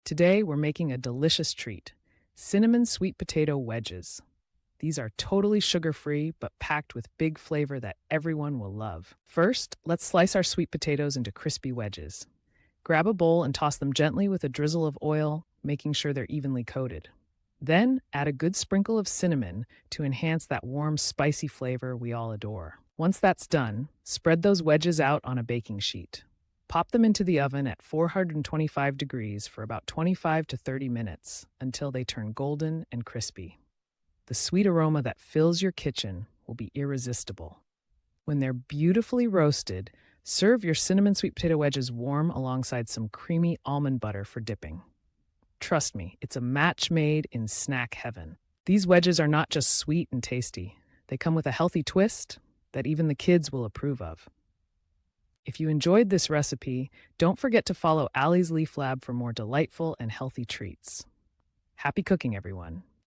Today, we're making a delicious treat, cinnamon sweet potato wedges. These are totally sugar-free, but packed with big flavor that everyone will love. First, let's slice our sweet potatoes into crispy wedges. Grab a bowl and toss them gently with a drizzle of oil, making sure they're evenly coated. Then, add a good sprinkle of cinnamon to enhance that warm, spicy flavor we all adore. Once that's done, spread those wedges out on a baking sheet. Pop them into the oven at 425 degrees for about 25 to 30 minutes until they turn golden and crispy. The sweet aroma that fills your kitchen will be irresistible. When they're beautifully roasted, serve your cinnamon sweet potato wedges warm alongside some creamy almond butter for dipping. Trust me, it's a match made in snack heaven. These wedges are not just sweet and tasty. They come with a healthy twist that even the kids will approve of. If you enjoyed this recipe, don't forget to follow Allie's Leaf Lab for more delightful and healthy treats. Happy cooking, everyone!